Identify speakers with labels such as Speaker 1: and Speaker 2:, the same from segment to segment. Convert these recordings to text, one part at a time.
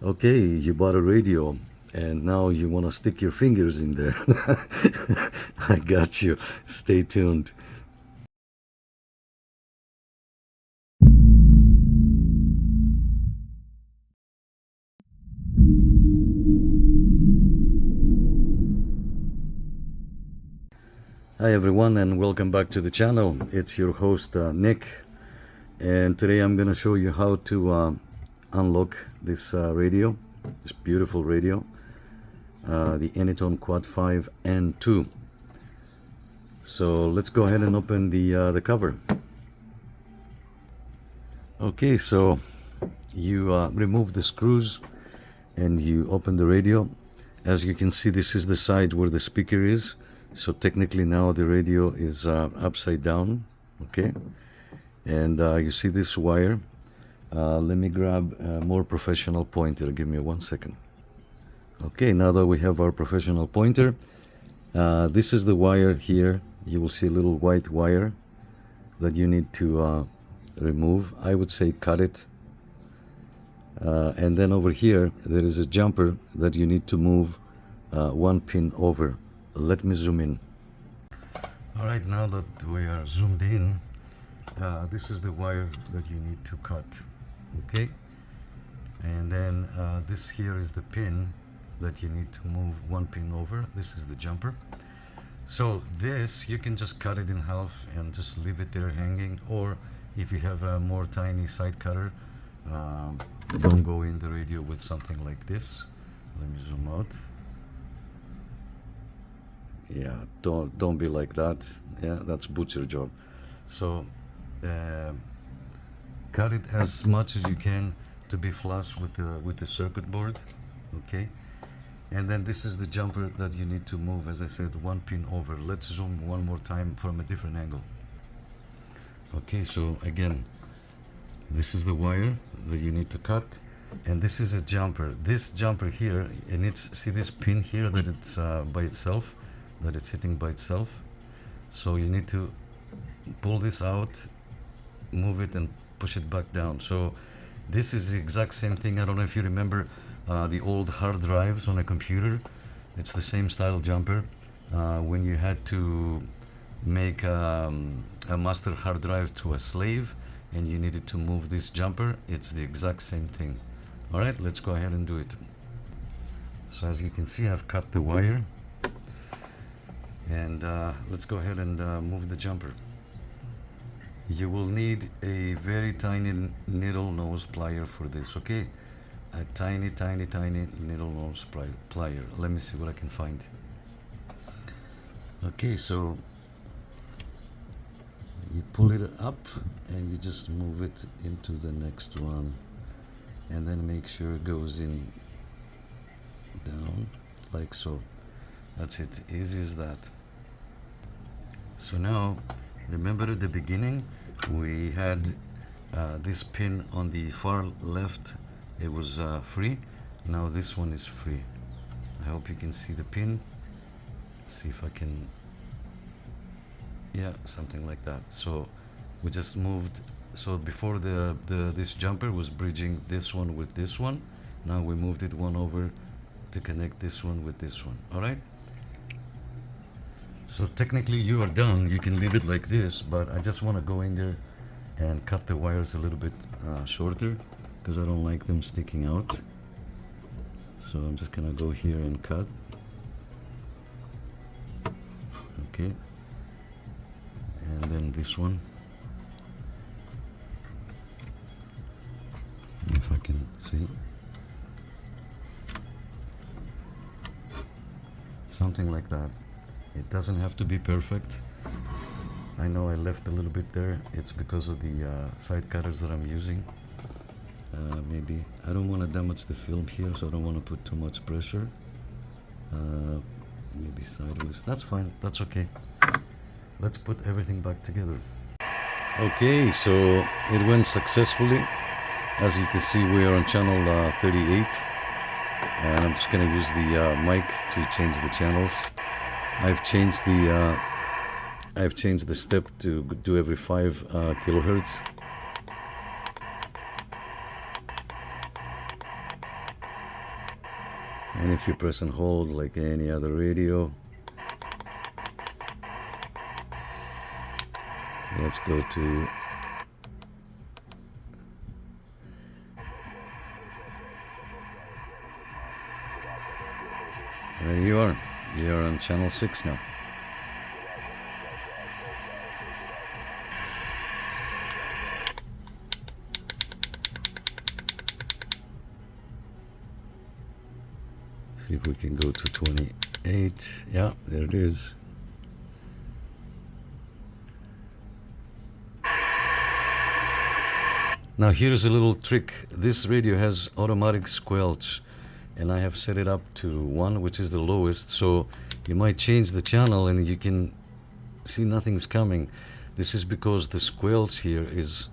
Speaker 1: Okay, you bought a radio and now you want to stick your fingers in there. I got you. Stay tuned. Hi everyone and welcome back to the channel. It's your host Nick, and today I'm going to show you how to unlock this radio, this beautiful radio, the AnyTone Quad 5 and 2. So let's go ahead and open the cover. Okay, so you remove the screws and you open the radio. As you can see, this is the side where the speaker is. So technically now the radio is upside down, okay? And you see this wire. Let me grab a more professional pointer. Give me 1 second. Okay, now that we have our professional pointer, this is the wire here. You will see a little white wire that you need to remove. I would say cut it. And then over here, there is a jumper that you need to move one pin over. Let me zoom in. All right, now that we are zoomed in, this is the wire that you need to cut, okay? And then this here is the pin that you need to move one pin over. This is the jumper. So this, you can just cut it in half and just leave it there hanging, or if you have a more tiny side cutter, don't go in the radio with something like this. Let me zoom out. Yeah, don't be like that. Yeah, that's butcher job. So cut it as much as you can to be flush with the circuit board, okay? And then this is the jumper that you need to move, as I said, one pin over. Let's zoom one more time from a different angle. Okay, so again, this is the wire that you need to cut, and this is a jumper. This jumper here, and it's, see this pin here that it's by itself, that it's hitting by itself. So you need to pull this out, move it, and push it back down. So this is the exact same thing. I don't know if you remember the old hard drives on a computer. It's the same style jumper. When you had to make a master hard drive to a slave and you needed to move this jumper, it's the exact same thing. All right, let's go ahead and do it. So as you can see, I've cut the wire, and let's go ahead and move the jumper. You will need a very tiny needle nose plier for this, okay? A tiny needle nose plier. Let me see what I can find. Okay, so you pull it up and you just move it into the next one, and then make sure it goes in down like so. That's it, easy as that. So now, remember at the beginning we had this pin on the far left. It was free. Now this one is free. I hope you can see the pin. See if I can, yeah, something like that. So we just moved. So before this jumper was bridging this one with this one. Now we moved it one over to connect this one with this one. All right. So technically you are done. You can leave it like this, but I just want to go in there and cut the wires a little bit shorter, because I don't like them sticking out. So I'm just gonna go here and cut. Okay. And then this one. If I can see. Something like that. It doesn't have to be perfect. I know I left a little bit there. It's because of the side cutters that I'm using. Maybe I don't want to damage the film here, so I don't want to put too much pressure. Maybe sideways. That's fine. That's okay. Let's put everything back together. Okay, so it went successfully. As you can see, we are on channel 38, and I'm just going to use the mic to change the channels. I've changed the step to do every 5 kilohertz. And if you press and hold like any other radio, let's go to there you are. You're on channel 6 now. See if we can go to 28. Yeah, there it is. Now here's a little trick. This radio has automatic squelch, and I have set it up to 1, which is the lowest, so you might change the channel and you can see nothing's coming. This is because the squelch here is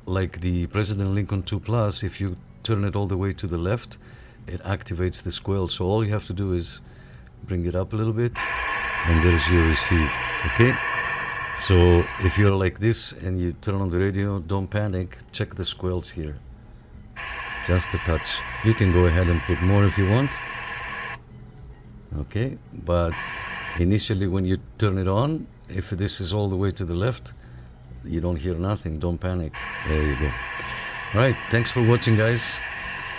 Speaker 1: like the President Lincoln 2 Plus. If you turn it all the way to the left, it activates the squelch. So all you have to do is bring it up a little bit, and there's your receive. Okay? So if you're like this and you turn on the radio, don't panic. Check the squelch here. Just a touch. You can go ahead and put more if you want. Okay, but initially when you turn it on, if this is all the way to the left, you don't hear nothing. Don't panic. There you go. All right, thanks for watching, guys.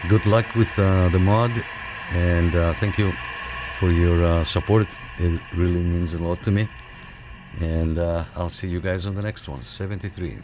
Speaker 1: Good luck with the mod, and thank you for your support. It really means a lot to me. And I'll see you guys on the next one. 73.